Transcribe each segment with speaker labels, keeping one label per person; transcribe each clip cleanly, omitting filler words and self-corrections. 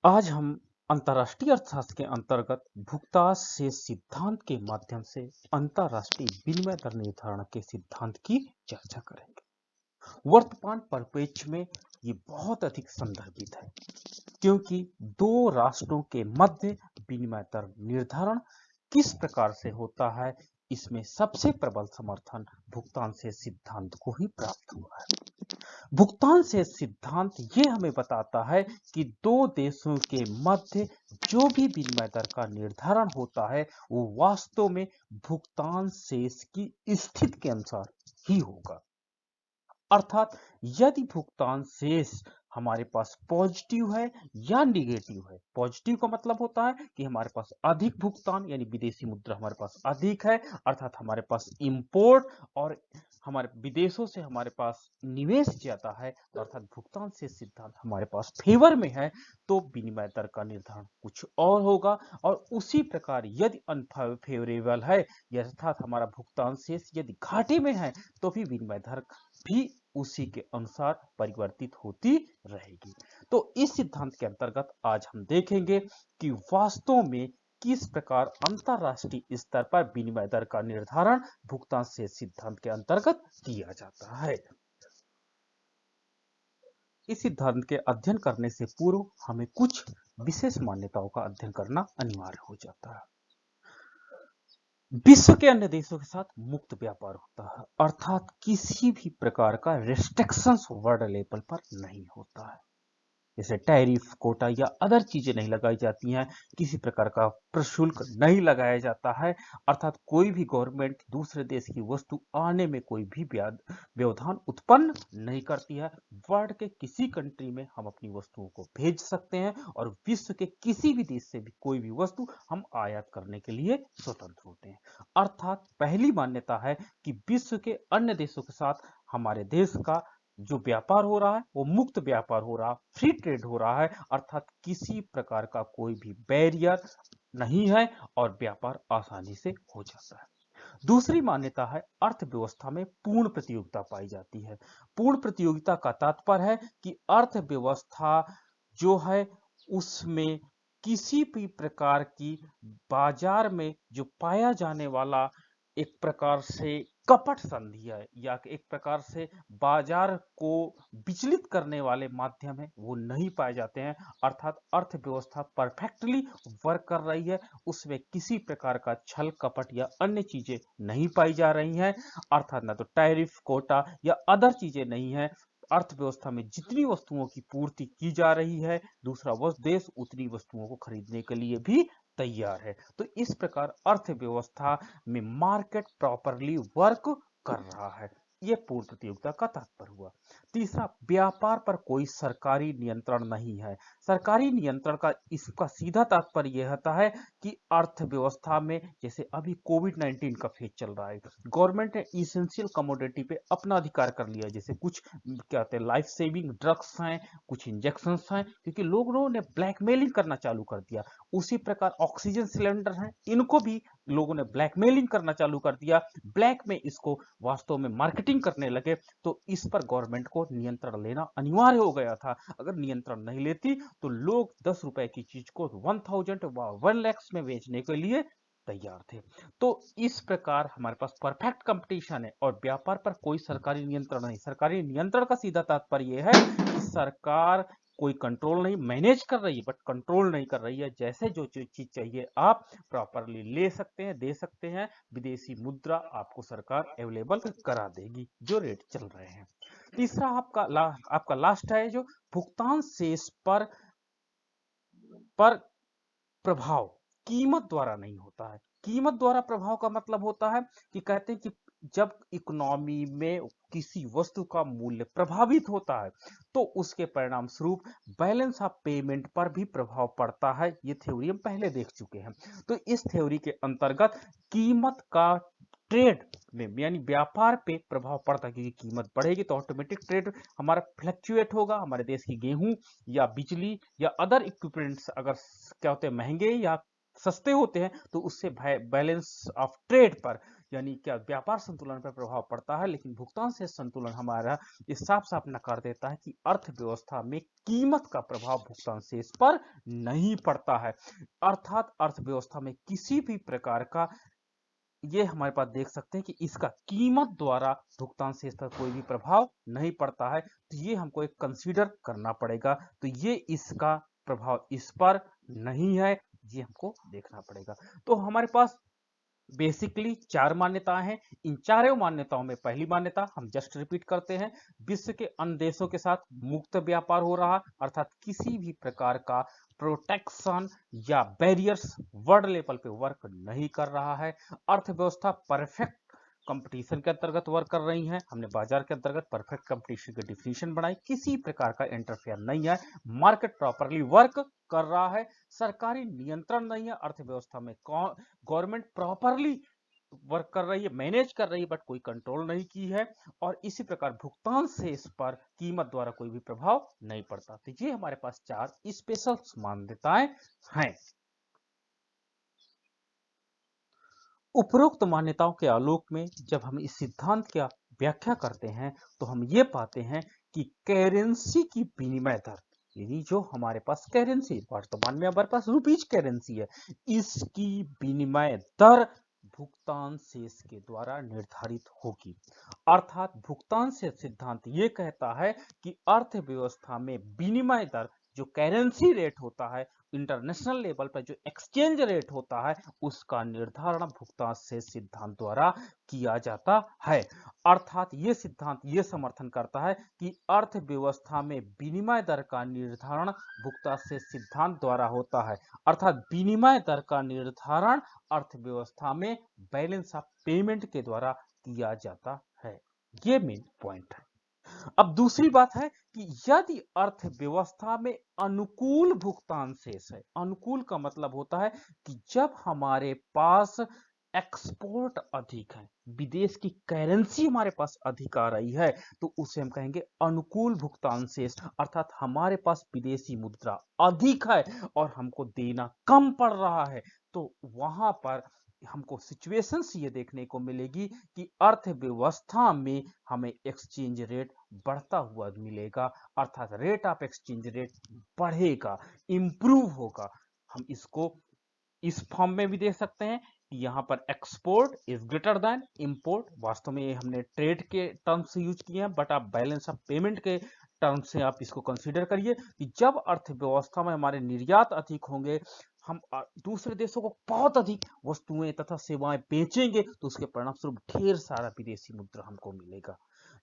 Speaker 1: आज हम अंतर्राष्ट्रीय अर्थशास्त्र के अंतर्गत भुगतान से सिद्धांत के माध्यम से अंतर्राष्ट्रीय विनिमय दर निर्धारण के सिद्धांत की चर्चा करेंगे। वर्तमान परिप्रेक्ष्य में ये बहुत अधिक संदर्भित है क्योंकि दो राष्ट्रों के मध्य विनिमय दर निर्धारण किस प्रकार से होता है, इसमें सबसे प्रबल समर्थन भुगतान से सिद्धांत को ही प्राप्त हुआ है। भुगतान से सिद्धांत ये हमें बताता है कि दो देशों के मध्य जो भी विनिमय दर का निर्धारण होता है वो वास्तव में भुगतान शेष की स्थिति के अनुसार ही होगा। अर्थात यदि भुगतान शेष हमारे पास पॉजिटिव है या निगेटिव है। पॉजिटिव का मतलब होता है कि हमारे पास अधिक भुगतान यानी विदेशी मुद्रा हमारे पास अधिक है, अर्थात हमारे पास इंपोर्ट और हमारे विदेशों से हमारे पास निवेश ज्यादा है, अर्थात भुगतान से सिद्धांत हमारे पास फेवर में है, तो विनिमय दर का निर्धारण कुछ और होगा। और उसी प्रकार यदि अनफेवरेबल है अर्थात हमारा भुगतान शेष यदि घाटे में है तो भी विनिमय दर भी उसी के अनुसार परिवर्तित होती रहेगी। तो इस सिद्धांत के अंतर्गत आज हम देखेंगे कि वास्तव में किस प्रकार अंतरराष्ट्रीय स्तर पर विनिमय दर का निर्धारण भुगतान से सिद्धांत के अंतर्गत किया जाता है। इस सिद्धांत के अध्ययन करने से पूर्व हमें कुछ विशेष मान्यताओं का अध्ययन करना अनिवार्य हो जाता है। विश्व के अन्य देशों के साथ मुक्त व्यापार होता है, अर्थात किसी भी प्रकार का रिस्ट्रिक्शंस वर्ल्ड लेवल पर नहीं होता है। जैसे टैरिफ, कोटा या अदर चीजें नहीं लगाई जाती हैं, किसी प्रकार का प्रशुल्क नहीं लगाया जाता है, अर्थात कोई भी गवर्नमेंट दूसरे देश की वस्तु आने में कोई भी व्यवधान उत्पन्न नहीं करती है। वर्ल्ड के किसी कंट्री में हम अपनी वस्तुओं को भेज सकते हैं और विश्व के किसी भी देश से भी कोई भी वस्तु हम आयात करने के लिए स्वतंत्र होते हैं। अर्थात पहली मान्यता है कि विश्व के अन्य देशों के साथ हमारे देश का जो व्यापार हो रहा है वो मुक्त व्यापार हो रहा है, फ्री ट्रेड हो रहा है, अर्थात किसी प्रकार का कोई भी बैरियर नहीं है और व्यापार आसानी से हो जाता है। दूसरी मान्यता है अर्थव्यवस्था में पूर्ण प्रतियोगिता पाई जाती है। पूर्ण प्रतियोगिता का तात्पर्य है कि अर्थव्यवस्था जो है उसमें किसी भी प्रकार की बाजार में जो पाया जाने वाला एक प्रकार से कपट संधि है या एक प्रकार से बाजार को विचलित करने वाले माध्यम है वो नहीं पाए जाते हैं। अर्थात अर्थव्यवस्था परफेक्टली वर्क कर रही है, उसमें किसी प्रकार का छल कपट या अन्य चीजें नहीं पाई जा रही हैं, अर्थात ना तो टैरिफ, कोटा या अदर चीजें नहीं है। अर्थव्यवस्था में जितनी वस्तुओं की पूर्ति की जा रही है दूसरा देश उतनी वस्तुओं को खरीदने के लिए भी तैयार है। तो इस प्रकार अर्थव्यवस्था में मार्केट प्रॉपरली वर्क कर रहा है। यह पूर्ण प्रतियोगिता का तात्पर्य हुआ। तीसरा, व्यापार पर कोई सरकारी नियंत्रण नहीं है। सरकारी नियंत्रण का इसका सीधा तात्पर्य यह होता है कि अर्थव्यवस्था में जैसे अभी कोविड-19 का फेज चल रहा है, गवर्नमेंट ने इसेंशियल कमोडिटी पे अपना अधिकार कर लिया, जैसे कुछ क्या होते हैं लाइफ सेविंग ड्रग्स हैं, कुछ इंजेक्शंस हैं, क्योंकि लोगों ने ब्लैकमेलिंग करना चालू कर दिया। उसी प्रकार ऑक्सीजन सिलेंडर हैं, इनको भी लोगों ने ब्लैकमेलिंग करना चालू कर दिया, ब्लैक में इसको वास्तव में मार्केटिंग करने लगे। तो इस पर गवर्नमेंट को नियंत्रण लेना अनिवार्य हो गया था। अगर नियंत्रण नहीं लेती तो लोग 10 रुपए की चीज को 1000 व 1 लाख में बेचने के लिए तैयार थे। तो इस प्रकार हमारे पास परफेक्ट कंपटीशन है और व्यापार पर कोई सरकारी नियंत्रण नहीं। सरकारी नियंत्रण का सीधा तात्पर्य यह है कि सरकार कोई कंट्रोल नहीं मैनेज कर रही है बट कंट्रोल नहीं कर रही है। जैसे जो चीज चाहिए आप प्रॉपरली ले सकते हैं, दे सकते हैं, विदेशी मुद्रा आपको सरकार अवेलेबल करा देगी जो रेट चल रहे हैं। तीसरा आपका लास्ट है जो भुगतान शेष पर प्रभाव कीमत द्वारा नहीं होता है। कीमत द्वारा प्रभाव का मतलब होता है कि कहते हैं कि जब इकोनॉमी में किसी वस्तु का मूल्य प्रभावित होता है तो उसके परिणाम स्वरूप बैलेंस ऑफ पेमेंट पर भी प्रभाव पड़ता है। ये थ्योरी हम पहले देख चुके हैं। तो इस थ्योरी के अंतर्गत कीमत का ट्रेड में यानी व्यापार पे प्रभाव पड़ता है, क्योंकि कीमत बढ़ेगी तो ऑटोमेटिक ट्रेड हमारा फ्लक्चुएट होगा। हमारे देश की गेहूं या बिजली या अदर इक्विपमेंट्स अगर क्या होते हैं महंगे या सस्ते होते हैं तो उससे बैलेंस ऑफ ट्रेड पर यानी क्या व्यापार संतुलन पर प्रभाव पड़ता है, लेकिन भुगतान शेष संतुलन हमारा ये साफ साफ नकार देता है कि अर्थव्यवस्था में कीमत का प्रभाव भुगतान शेष पर नहीं पड़ता है। अर्थात अर्थव्यवस्था में किसी भी प्रकार का, ये हमारे पास देख सकते हैं कि इसका कीमत द्वारा भुगतान शेष पर कोई भी प्रभाव नहीं पड़ता है, तो ये हमको एक कंसीडर करना पड़ेगा। तो ये इसका प्रभाव इस पर नहीं है, ये हमको देखना पड़ेगा। तो हमारे पास बेसिकली 4 मान्यताएं हैं। इन चारों मान्यताओं में पहली मान्यता हम जस्ट रिपीट करते हैं, विश्व के अन्य देशों के साथ मुक्त व्यापार हो रहा, अर्थात किसी भी प्रकार का प्रोटेक्शन या बैरियर्स वर्ल्ड लेवल पे वर्क नहीं कर रहा है। अर्थव्यवस्था परफेक्ट कंपटीशन के अंतर्गत वर्क कर रही है। हमने बाजार के अंतर्गत परफेक्ट कंपटीशन की डिफिनीशन बनाई, किसी प्रकार का इंटरफेयर नहीं है, मार्केट प्रॉपरली वर्क कर रहा है, सरकारी नियंत्रण नहीं है, अर्थव्यवस्था में गवर्नमेंट प्रॉपरली वर्क कर रही है, मैनेज कर रही है, बट कोई कंट्रोल नहीं की है, और इसी प्रकार भुगतान से इस पर कीमत द्वारा कोई भी प्रभाव नहीं पड़ता। तो ये हमारे पास 4 स्पेशल मान्यताएं हैं। उपरोक्त मान्यताओं के आलोक में जब हम इस सिद्धांत की व्याख्या करते हैं तो हम ये पाते हैं कि करेंसी की विनिमय दर, यानी जो हमारे पास करेंसी वर्तमान में हमारे पास रुपीज करेंसी है, इसकी विनिमय दर भुगतान शेष के द्वारा निर्धारित होगी। अर्थात भुगतान शेष सिद्धांत ये कहता है कि अर्थव्यवस्था में विनिमय दर, जो करेंसी रेट होता है, इंटरनेशनल लेवल पर जो एक्सचेंज रेट होता है, उसका निर्धारण भुगतान शेष सिद्धांत द्वारा किया जाता है। अर्थात ये सिद्धांत ये समर्थन करता है कि अर्थव्यवस्था में विनिमय दर का निर्धारण भुगतान शेष सिद्धांत द्वारा होता है। अर्थात विनिमय दर का निर्धारण अर्थव्यवस्था में बैलेंस ऑफ पेमेंट के द्वारा किया जाता है। ये मेन पॉइंट है। अब दूसरी बात है कि यदि अर्थव्यवस्था में अनुकूल भुगतान शेष है, अनुकूल का मतलब होता है कि जब हमारे पास एक्सपोर्ट अधिक है, विदेश की करेंसी हमारे पास अधिक आ रही है, तो उसे हम कहेंगे अनुकूल भुगतान शेष। अर्थात हमारे पास विदेशी मुद्रा अधिक है और हमको देना कम पड़ रहा है, तो वहां पर हमको सिचुएशंस ये देखने को मिलेगी कि अर्थव्यवस्था में हमें एक्सचेंज रेट बढ़ता हुआ मिलेगा, अर्थात रेट ऑफ एक्सचेंज रेट बढ़ेगा, इंप्रूव होगा। हम इसको इस फॉर्म में भी देख सकते हैं कि यहाँ पर export is greater than import, वास्तव में हमने ट्रेड के टर्म से यूज किए हैं, बट आप बैलेंस ऑफ पेमेंट के टर्म से आप इसको कंसीडर करिए कि जब अर्थव्यवस्था में हमारे निर्यात अधिक होंगे, हम दूसरे देशों को बहुत अधिक वस्तुएं तथा सेवाएं बेचेंगे, तो उसके परिणाम स्वरूप ढेर सारा विदेशी मुद्रा हमको मिलेगा।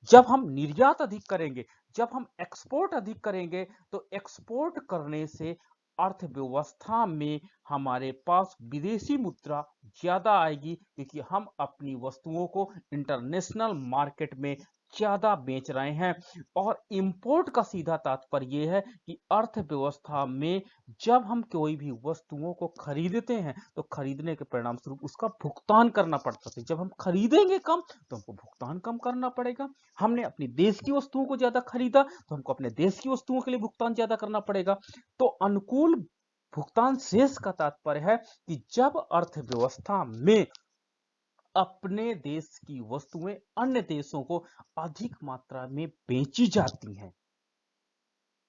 Speaker 1: जब हम निर्यात अधिक करेंगे, जब हम एक्सपोर्ट अधिक करेंगे, तो एक्सपोर्ट करने से अर्थव्यवस्था में हमारे पास विदेशी मुद्रा ज्यादा आएगी, क्योंकि हम अपनी वस्तुओं को इंटरनेशनल मार्केट में ज्यादा बेच रहे हैं। और इंपोर्ट का सीधा तात्पर्य यह है कि अर्थव्यवस्था में जब हम कोई भी वस्तुओं को खरीदते हैं, तो खरीदने के परिणाम स्वरूप उसका भुगतान करना पड़ता है। जब हम खरीदेंगे कम, तो हमको भुगतान कम करना पड़ेगा। हमने अपने देश की वस्तुओं को ज्यादा खरीदा, तो हमको अपने देश की वस्तुओं के लिए भुगतान ज्यादा करना पड़ेगा। तो अनुकूल भुगतान शेष का तात्पर्य है कि जब अर्थव्यवस्था में अपने देश की वस्तुएं अन्य देशों को अधिक मात्रा में बेची जाती हैं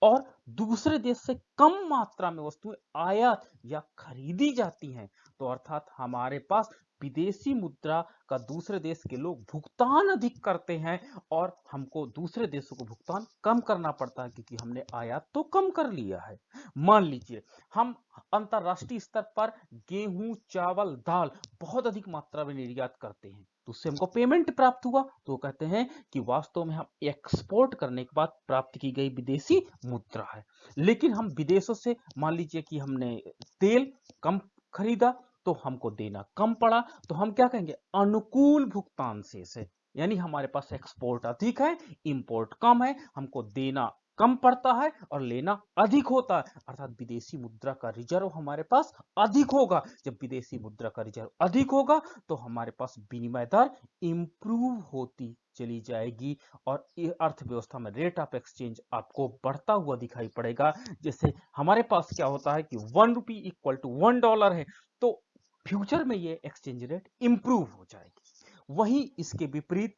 Speaker 1: और दूसरे देश से कम मात्रा में वस्तुएं आयात या खरीदी जाती हैं, तो अर्थात हमारे पास विदेशी मुद्रा का दूसरे देश के लोग भुगतान अधिक करते हैं और हमको दूसरे देशों को भुगतान कम करना पड़ता है, क्योंकि हमने आयात तो कम कर लिया है। मान लीजिए हम अंतरराष्ट्रीय स्तर पर गेहूं, चावल, दाल बहुत अधिक मात्रा में निर्यात करते हैं, तो उससे हमको पेमेंट प्राप्त हुआ, तो कहते हैं कि वास्तव में हम एक्सपोर्ट करने के बाद प्राप्त की गई विदेशी मुद्रा है। लेकिन हम विदेशों से मान लीजिए कि हमने तेल कम खरीदा, तो हमको देना कम पड़ा, तो हम क्या कहेंगे, अनुकूल भुगतान शेष है। यानी हमारे पास एक्सपोर्ट अधिक है, इंपोर्ट कम है, हमको देना कम पड़ता है और लेना अधिक होता है, अर्थात विदेशी मुद्रा का रिजर्व हमारे पास अधिक होगा। जब विदेशी मुद्रा का रिजर्व अधिक होगा, तो हमारे पास विनिमय दर इंप्रूव होती चली जाएगी और ये अर्थव्यवस्था में रेट ऑफ एक्सचेंज आपको बढ़ता हुआ दिखाई पड़ेगा। जैसे हमारे पास क्या होता है कि 1 रुपी इक्वल टू $1 है, तो फ्यूचर में ये एक्सचेंज रेट इंप्रूव हो जाएगी। वहीं इसके विपरीत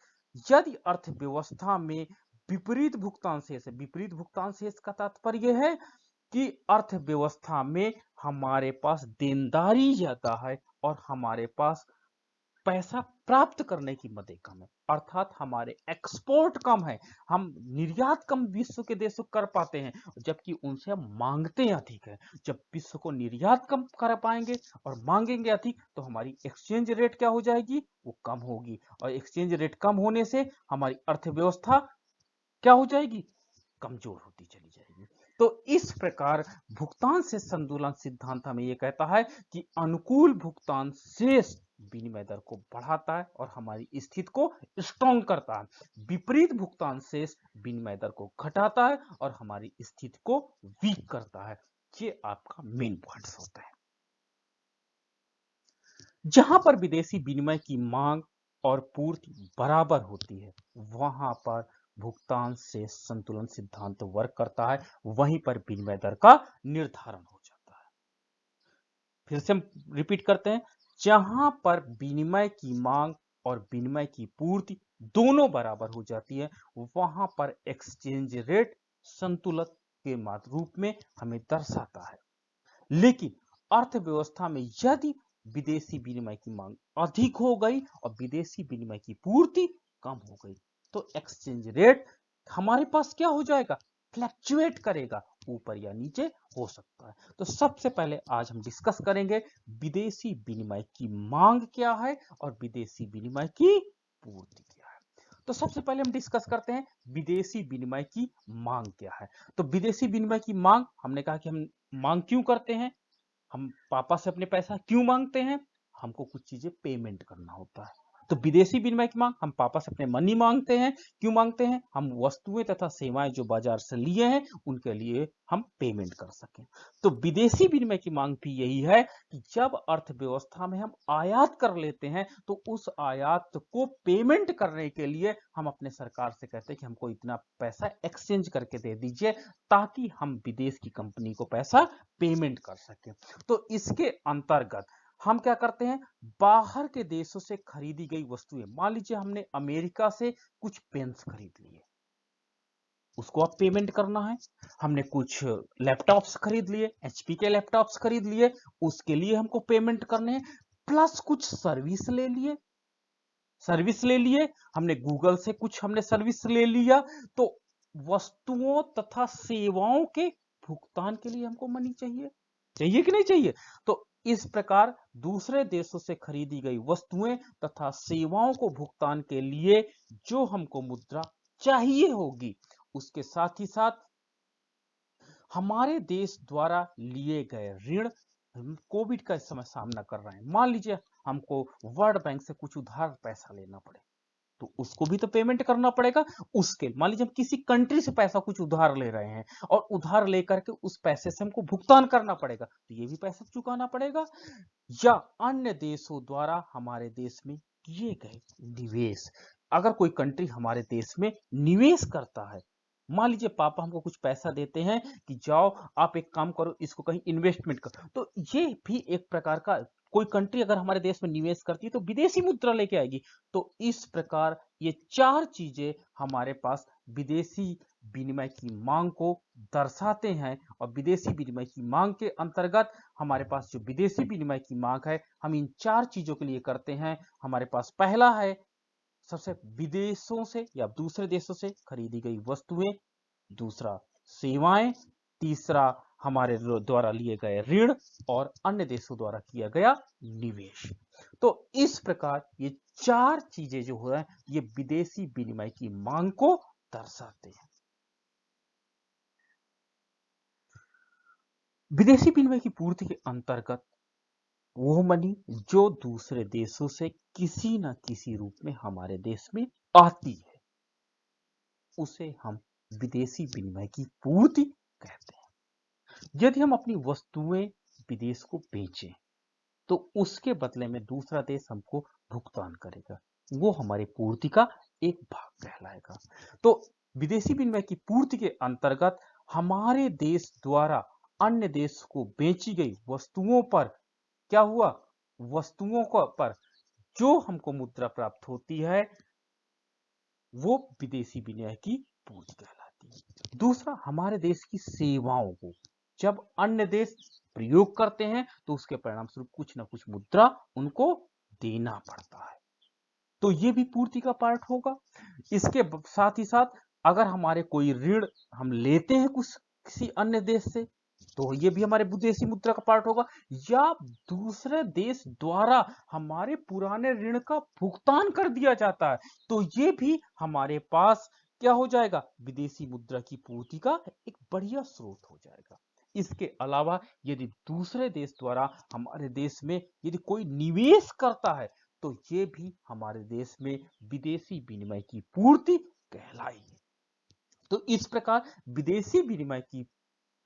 Speaker 1: यदि अर्थव्यवस्था में विपरीत भुगतान शेष है, विपरीत भुगतान शेष का तात्पर्य है कि अर्थव्यवस्था में हमारे पास देनदारी ज्यादा है और हमारे पास पैसा प्राप्त करने की मदद कम है, अर्थात हमारे एक्सपोर्ट कम है, हम निर्यात कम विश्व के देशों कर पाते हैं, जबकि उनसे हम मांगते अधिक है। जब विश्व को निर्यात कम कर पाएंगे और मांगेंगे अधिक तो हमारी एक्सचेंज रेट क्या हो जाएगी, वो कम होगी, और एक्सचेंज रेट कम होने से हमारी अर्थव्यवस्था क्या हो जाएगी, कमजोर होती चली जाएगी। तो इस प्रकार भुगतान से संतुलन सिद्धांत हमें यह कहता है कि अनुकूल भुगतान शेष विनिमय दर को बढ़ाता है और हमारी स्थिति को स्ट्रॉन्ग करता है। विपरीत भुगतान शेष विनिमय दर को घटाता है और हमारी स्थिति को वीक करता है। ये आपका मेन पॉइंट्स होता है। जहां पर विदेशी विनिमय की मांग और पूर्ति बराबर होती है वहां पर भुगतान से संतुलन सिद्धांत वर्क करता है, वहीं पर विनिमय दर का निर्धारण हो जाता है। फिर से हम रिपीट करते हैं, जहां पर विनिमय की मांग और विनिमय की पूर्ति दोनों बराबर हो जाती है वहां पर एक्सचेंज रेट संतुलन के रूप में हमें दर्शाता है। लेकिन अर्थव्यवस्था में यदि विदेशी विनिमय की मांग अधिक हो गई और विदेशी विनिमय की पूर्ति कम हो गई तो एक्सचेंज रेट हमारे पास क्या हो जाएगा, फ्लैक्चुएट करेगा, ऊपर या नीचे हो सकता है। तो सबसे पहले आज हम डिस्कस करेंगे विदेशी विनिमय की मांग क्या है और विदेशी विनिमय की पूर्ति क्या है। तो सबसे पहले हम डिस्कस करते हैं विदेशी विनिमय की मांग क्या है। तो विदेशी विनिमय की मांग, हमने कहा कि हम मांग क्यों करते हैं, हम पापा से अपने पैसा क्यों मांगते हैं, हमको कुछ चीजें पेमेंट करना होता है। तो विदेशी विनिमय की मांग, हम पापा से अपने मनी मांगते हैं, क्यों मांगते हैं, हम वस्तुएं तथा सेवाएं जो बाजार से लिए हैं उनके लिए हम पेमेंट कर सकें। तो विदेशी विनिमय की मांग भी यही है कि जब अर्थव्यवस्था में हम आयात कर लेते हैं तो उस आयात को पेमेंट करने के लिए हम अपने सरकार से कहते हैं कि हमको इतना पैसा एक्सचेंज करके दे दीजिए ताकि हम विदेश की कंपनी को पैसा पेमेंट कर सकें। तो इसके अंतर्गत हम क्या करते हैं, बाहर के देशों से खरीदी गई वस्तुएं, मान लीजिए हमने अमेरिका से कुछ पेन्स खरीद लिए, उसको अब पेमेंट करना है। हमने कुछ लैपटॉप्स खरीद लिए, एचपी के लैपटॉप्स खरीद लिए, उसके लिए हमको पेमेंट करने हैं। प्लस कुछ सर्विस ले लिए, हमने गूगल से कुछ हमने सर्विस ले लिया, तो वस्तुओं तथा सेवाओं के भुगतान के लिए हमको मनी चाहिए कि नहीं चाहिए। तो इस प्रकार दूसरे देशों से खरीदी गई वस्तुएं तथा सेवाओं को भुगतान के लिए जो हमको मुद्रा चाहिए होगी, उसके साथ ही साथ हमारे देश द्वारा लिए गए ऋण, हम कोविड का इस समय सामना कर रहे हैं, मान लीजिए हमको वर्ल्ड बैंक से कुछ उधार पैसा लेना पड़े तो उसको भी तो पेमेंट करना पड़ेगा। उसके मान लीजिए हम किसी कंट्री से पैसा कुछ उधार ले रहे हैं और उधार लेकर के उस पैसे से हमको भुगतान करना पड़ेगा, तो ये भी पैसा चुकाना पड़ेगा। या अन्य देशों द्वारा हमारे देश में किए गए निवेश, अगर कोई कंट्री हमारे देश में निवेश करता है, मान लीजिए पापा हमको कुछ पैसा देते हैं कि जाओ आप एक काम करो, इसको कहीं इन्वेस्टमेंट करो, तो ये भी एक प्रकार का, कोई कंट्री अगर हमारे देश में निवेश करती है तो विदेशी मुद्रा लेके आएगी। तो इस प्रकार ये चार चीजें हमारे पास विदेशी विनिमय की मांग को दर्शाते हैं। और विदेशी विनिमय की मांग के अंतर्गत हमारे पास जो विदेशी विनिमय की मांग है हम इन चार चीजों के लिए करते हैं। हमारे पास पहला है सबसे विदेशों से या दूसरे देशों से खरीदी गई वस्तुएं, दूसरा सेवाएं, तीसरा हमारे द्वारा लिए गए ऋण और अन्य देशों द्वारा किया गया निवेश। तो इस प्रकार ये चार चीजें जो हो रहा है ये विदेशी विनिमय की मांग को दर्शाते हैं। विदेशी विनिमय की पूर्ति के अंतर्गत वो मनी जो दूसरे देशों से किसी न किसी रूप में हमारे देश में आती है उसे हम विदेशी विनिमय की पूर्ति कहते हैं। यदि हम अपनी वस्तुएं विदेश को बेचें तो उसके बदले में दूसरा देश हमको भुगतान करेगा, वो हमारी पूर्ति का एक भाग कहलाएगा। तो विदेशी विनिमय की पूर्ति के अंतर्गत हमारे देश द्वारा अन्य देश को बेची गई वस्तुओं पर क्या हुआ, वस्तुओं को पर जो हमको मुद्रा प्राप्त होती है वो विदेशी विनिमय की पूर्ति कहलाती है। दूसरा, हमारे देश की सेवाओं को जब अन्य देश प्रयोग करते हैं तो उसके परिणाम स्वरूप कुछ ना कुछ मुद्रा उनको देना पड़ता है, तो ये भी पूर्ति का पार्ट होगा। इसके साथ ही साथ अगर हमारे कोई ऋण हम लेते हैं कुछ किसी अन्य देश से तो ये भी हमारे विदेशी मुद्रा का पार्ट होगा, या दूसरे देश द्वारा हमारे पुराने ऋण का भुगतान कर दिया जाता है तो ये भी हमारे पास क्या हो जाएगा, विदेशी मुद्रा की पूर्ति का एक बढ़िया स्रोत हो जाएगा। इसके अलावा यदि दूसरे देश द्वारा हमारे देश में यदि कोई निवेश करता है तो ये भी हमारे देश में विदेशी विनिमय की पूर्ति कहलाएगी। तो इस प्रकार विदेशी विनिमय की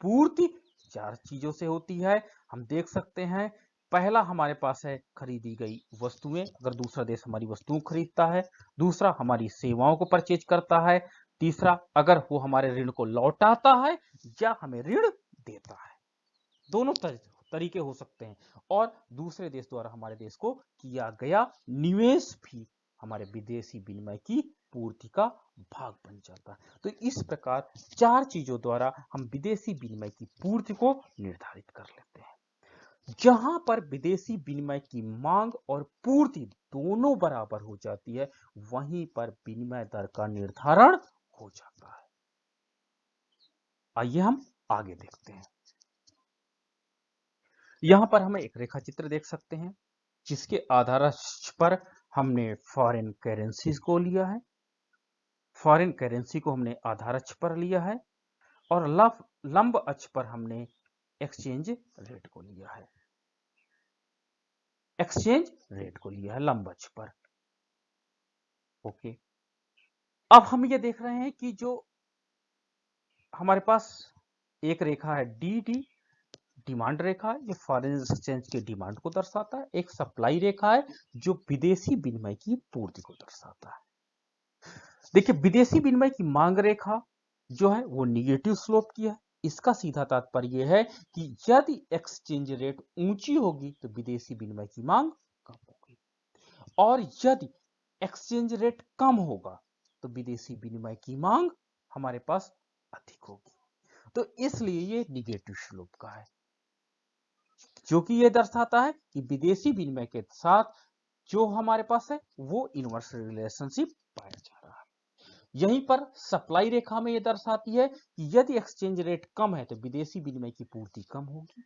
Speaker 1: पूर्ति चार चीजों से होती है। हम देख सकते हैं, पहला हमारे पास है खरीदी गई वस्तुएं, अगर दूसरा देश हमारी वस्तुओं खरीदता है। दूसरा, हमारी सेवाओं को परचेज करता है। तीसरा, अगर वो हमारे ऋण को लौटाता है या हमें ऋण देता है, दोनों तरीके हो सकते हैं। और दूसरे देश द्वारा हमारे देश को किया गया निवेश भी हमारे विदेशी विनिमय की पूर्ति का भाग बन जाता है। तो इस प्रकार चार चीजों द्वारा हम विदेशी विनिमय की पूर्ति को निर्धारित कर लेते हैं। जहां पर विदेशी विनिमय की मांग और पूर्ति दोनों बराबर हो जाती है वहीं पर विनिमय दर का निर्धारण हो जाता है। आइए हम आगे देखते हैं। यहां पर हमें एक रेखा चित्र देख सकते हैं जिसके आधार पर हमने फॉरेन करेंसीज को लिया है, फॉरेन करेंसी को हमने आधार अक्ष पर लिया है और लंब अक्ष पर हमने एक्सचेंज रेट को लिया है, एक्सचेंज रेट को लिया है लंब अक्ष पर। ओके, अब हम ये देख रहे हैं कि जो हमारे पास एक रेखा है डी डी, डिमांड रेखा, ये फॉरेन एक्सचेंज के डिमांड को दर्शाता है। एक सप्लाई रेखा है जो विदेशी विनिमय की पूर्ति को दर्शाता है। देखिए, विदेशी विनिमय की मांग रेखा जो है वो निगेटिव स्लोप की है। इसका सीधा तात्पर्य है कि यदि एक्सचेंज रेट ऊंची होगी तो विदेशी विनिमय की मांग कम होगी, और यदि एक्सचेंज रेट कम होगा तो विदेशी विनिमय की मांग हमारे पास अधिक होगी। तो इसलिए ये निगेटिव स्लोप का है, जो कि ये दर्शाता है कि विदेशी विनिमय के साथ जो हमारे पास है वो इनवर्स रिलेशनशिप पाया जा रहा है। यहीं पर सप्लाई रेखा में यह दर्शाती है कि यदि एक्सचेंज रेट कम है तो विदेशी विनिमय की पूर्ति कम होगी,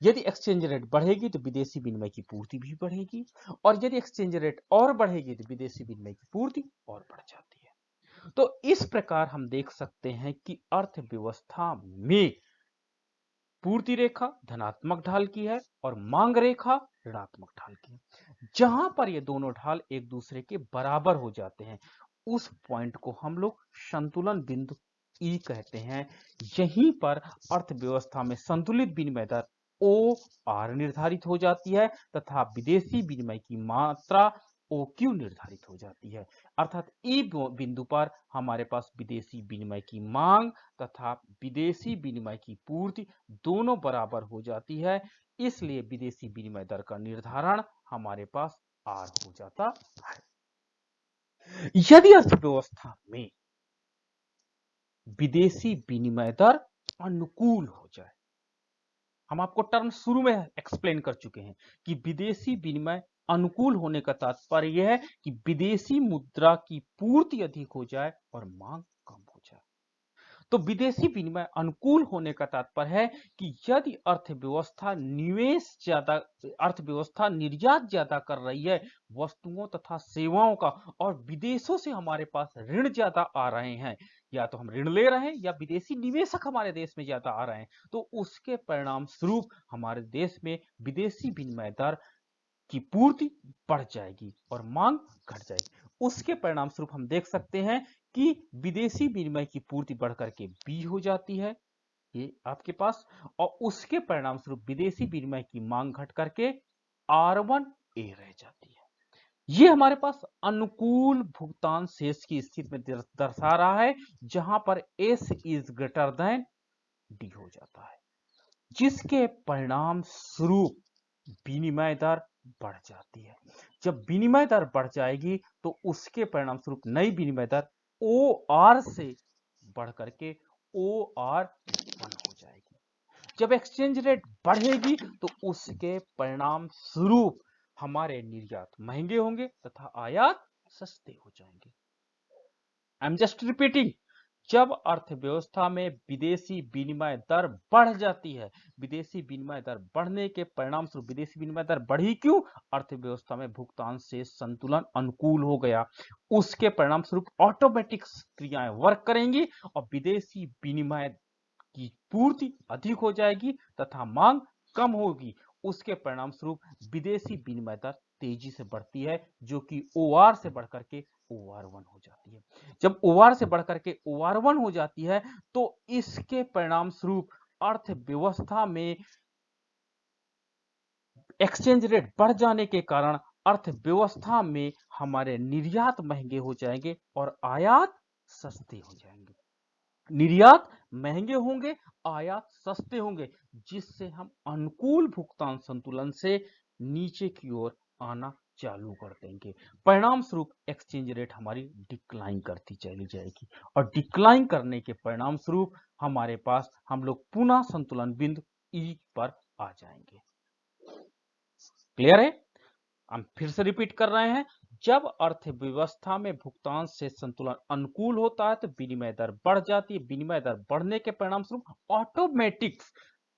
Speaker 1: यदि एक्सचेंज रेट बढ़ेगी तो विदेशी विनिमय की पूर्ति भी बढ़ेगी, और यदि एक्सचेंज रेट और बढ़ेगी तो विदेशी विनिमय की पूर्ति और बढ़ जाती है। तो इस प्रकार हम देख सकते हैं कि अर्थव्यवस्था में पूर्ति रेखा धनात्मक ढाल की है और मांग रेखा ऋणात्मक ढाल की है। जहां पर ये दोनों ढाल एक दूसरे के बराबर हो जाते हैं उस पॉइंट को हम लोग संतुलन बिंदु ई कहते हैं। यहीं पर अर्थव्यवस्था में संतुलित विनिमय दर ओ आर निर्धारित हो जाती है तथा विदेशी विनिमय की मात्रा ओ क्यू निर्धारित हो जाती है। अर्थात ई बिंदु पर हमारे पास विदेशी विनिमय की मांग तथा विदेशी विनिमय की पूर्ति दोनों बराबर हो जाती है, इसलिए विदेशी विनिमय दर का निर्धारण हमारे पास आर हो जाता है। यदि अर्थव्यवस्था में विदेशी विनिमय दर अनुकूल हो जाए, हम आपको टर्म शुरू में एक्सप्लेन कर चुके हैं कि विदेशी विनिमय अनुकूल होने का तात्पर्य यह है कि विदेशी मुद्रा की पूर्ति अधिक हो जाए और मांग कम हो जाए। तो विदेशी विनिमय अनुकूल होने का तात्पर्य है कि यदि अर्थव्यवस्था निर्यात ज्यादा कर रही है वस्तुओं तथा सेवाओं का, और विदेशों से हमारे पास ऋण ज्यादा आ रहे हैं, या तो हम ऋण ले रहे हैं या विदेशी निवेशक हमारे देश में ज्यादा आ रहे हैं, तो उसके परिणाम स्वरूप हमारे देश में विदेशी विनिमय दर की पूर्ति बढ़ जाएगी और मांग घट जाएगी। उसके परिणाम स्वरूप हम देख सकते हैं कि विदेशी विनिमय की पूर्ति बढ़कर के बी हो जाती है, ये आपके पास, और उसके परिणाम स्वरूप विदेशी विनिमय की मांग घट करके R1 ए रह जाती है। ये हमारे पास अनुकूल भुगतान शेष की स्थिति में दर्शा रहा है जहां पर S is greater than D हो जाता है, जिसके परिणाम स्वरूप विनिमय दर बढ़ जाती है। जब विनिमय दर बढ़ जाएगी तो उसके परिणाम स्वरूप नई विनिमय दर OR से बढ़ करके OR1 हो जाएगी। जब एक्सचेंज रेट बढ़ेगी तो उसके परिणाम स्वरूप हमारे निर्यात महंगे होंगे तथा आयात सस्ते हो जाएंगे। आई एम जस्ट रिपीटिंग, जब अर्थव्यवस्था में विदेशी विनिमय दर बढ़ जाती है, विदेशी विनिमय दर बढ़ने के परिणाम स्वरूप, विदेशी विनिमय दर बढ़ी क्यों? अर्थव्यवस्था में भुगतान से संतुलन अनुकूल हो गया, उसके परिणाम स्वरूप ऑटोमेटिक क्रियाएं वर्क करेंगी और विदेशी विनिमय की पूर्ति अधिक हो जाएगी तथा मांग कम होगी। उसके परिणाम स्वरूप विदेशी विनिमय दर तेजी से बढ़ती है, जो कि OR से बढ़कर के OR1 हो जाती है। जब OR से बढ़कर के OR1 हो जाती है तो इसके परिणाम स्वरूप अर्थव्यवस्था में एक्सचेंज रेट बढ़ जाने के कारण अर्थव्यवस्था में हमारे निर्यात महंगे हो जाएंगे और आयात सस्ते हो जाएंगे। निर्यात महंगे होंगे, आयात सस्ते होंगे, जिससे हम अनुकूल भुगतान संतुलन से नीचे की ओर आना चालू कर देंगे। परिणाम स्वरूप एक्सचेंज रेट हमारी डिक्लाइन करती चली जाएगी और डिक्लाइन करने के परिणाम स्वरूप हमारे पास हम लोग पुनः संतुलन बिंदु E पर आ जाएंगे। क्लियर है? हम फिर से रिपीट कर रहे हैं, जब अर्थव्यवस्था में भुगतान से संतुलन अनुकूल होता है तो विनिमय दर बढ़ जाती है, विनिमय दर बढ़ने के परिणाम स्वरूप ऑटोमेटिक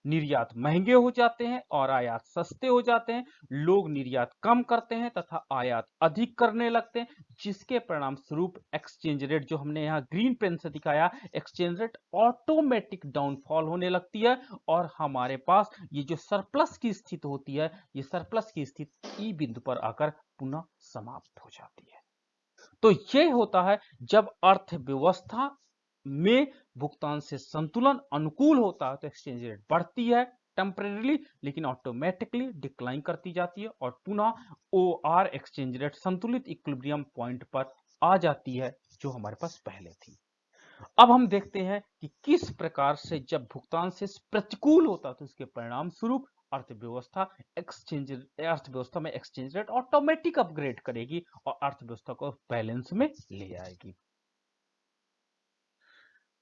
Speaker 1: निर्यात महंगे हो जाते हैं और आयात सस्ते हो जाते हैं। लोग निर्यात कम करते हैं तथा आयात अधिक करने लगते हैं, जिसके परिणाम स्वरूप एक्सचेंज रेट, जो हमने यहाँ ग्रीन पेन से दिखाया, एक्सचेंज रेट ऑटोमेटिक डाउनफॉल होने लगती है और हमारे पास ये जो सरप्लस की स्थिति होती है, ये सरप्लस की स्थिति E बिंदु पर आकर पुनः समाप्त हो जाती है। तो ये होता है जब अर्थव्यवस्था में भुगतान से संतुलन अनुकूल होता है तो एक्सचेंज रेट बढ़ती है टेम्परेरीली, लेकिन ऑटोमेटिकली डिक्लाइन करती जाती है और पुनः OR एक्सचेंज रेट संतुलित इक्विलिब्रियम पॉइंट पर आ जाती है, जो हमारे पास पहले थी। अब हम देखते हैं कि किस प्रकार से जब भुगतान से प्रतिकूल होता है तो इसके परिणाम स्वरूप अर्थव्यवस्था में एक्सचेंज रेट ऑटोमेटिक अपग्रेड करेगी और अर्थव्यवस्था को बैलेंस में ले आएगी।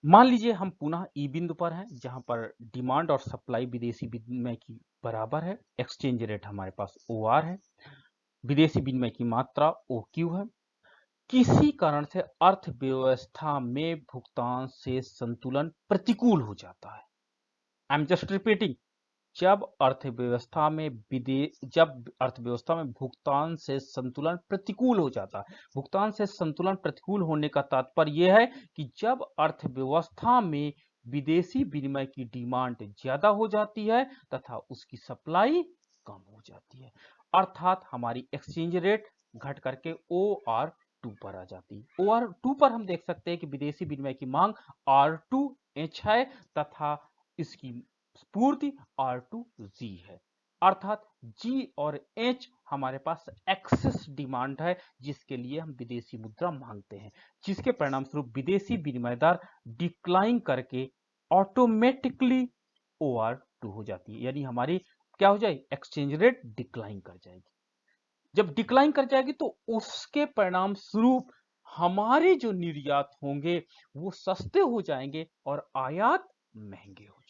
Speaker 1: मान लीजिए हम पुनः ई बिंदु पर हैं, जहां पर डिमांड और सप्लाई विदेशी विनिमय की बराबर है, एक्सचेंज रेट हमारे पास OR है, विदेशी विनिमय की मात्रा OQ है। किसी कारण से अर्थव्यवस्था में भुगतान से संतुलन प्रतिकूल हो जाता है। आई एम जस्ट रिपीटिंग, जब अर्थव्यवस्था में भुगतान से संतुलन प्रतिकूल हो जाता है। भुगतान से संतुलन प्रतिकूल होने का तात्पर्य यह है कि जब अर्थव्यवस्था में विदेशी विनिमय की डिमांड ज्यादा हो जाती है तथा उसकी सप्लाई कम हो जाती है, अर्थात हमारी एक्सचेंज रेट घट करके OR2 पर आ जाती है। OR2 पर हम देख सकते हैं कि विदेशी विनिमय की मांग R2H है तथा इसकी पूर्ति R2G है, अर्थात G और H हमारे पास एक्सेस डिमांड है, जिसके लिए हम विदेशी मुद्रा मांगते हैं, जिसके परिणाम स्वरूप विदेशी विनिमय दर डिक्लाइन करके ऑटोमेटिकली OR2 हो जाती है, यानी हमारी क्या हो जाएगी, एक्सचेंज रेट डिक्लाइन कर जाएगी। जब डिक्लाइन कर जाएगी तो उसके परिणाम स्वरूप हमारे जो निर्यात होंगे वो सस्ते हो जाएंगे और आयात महंगे हो जाएंगे।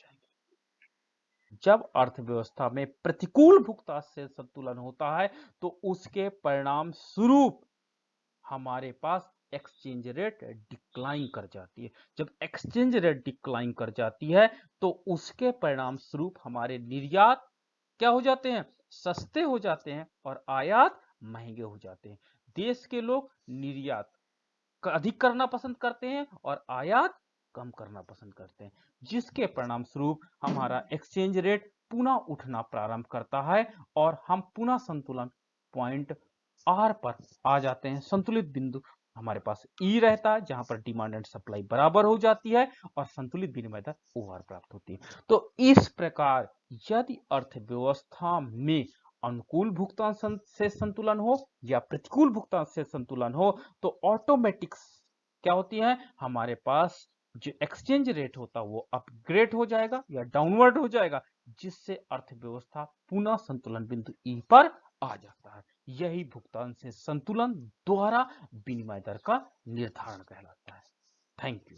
Speaker 1: जब अर्थव्यवस्था में प्रतिकूल भुगतान से संतुलन होता है तो उसके परिणाम स्वरूप हमारे पास एक्सचेंज रेट डिक्लाइन कर जाती है। जब एक्सचेंज रेट डिक्लाइन कर जाती है तो उसके परिणाम स्वरूप हमारे निर्यात क्या हो जाते हैं, सस्ते हो जाते हैं और आयात महंगे हो जाते हैं। देश के लोग निर्यात अधिक करना पसंद करते हैं और आयात कम करना पसंद करते हैं, जिसके परिणाम स्वरूप हमारा एक्सचेंज रेट पुनः उठना प्रारंभ करता है और हम पुनः संतुलन पॉइंट R पर आ जाते हैं। संतुलित बिंदु हमारे पास E रहता है, जहां पर डिमांड एंड सप्लाई बराबर हो जाती है और संतुलित विनिमय दर OR प्राप्त होती है। तो इस प्रकार यदि अर्थव्यवस्था में अनुकूल भुगतान से संतुलन हो या प्रतिकूल भुगतान से संतुलन हो तो ऑटोमेटिक क्या होती है, हमारे पास जो एक्सचेंज रेट होता है वो अपग्रेड हो जाएगा या डाउनवर्ड हो जाएगा, जिससे अर्थव्यवस्था पुनः संतुलन बिंदु E पर आ जाता है। यही भुगतान से संतुलन द्वारा विनिमय दर का निर्धारण कहलाता है। Thank you.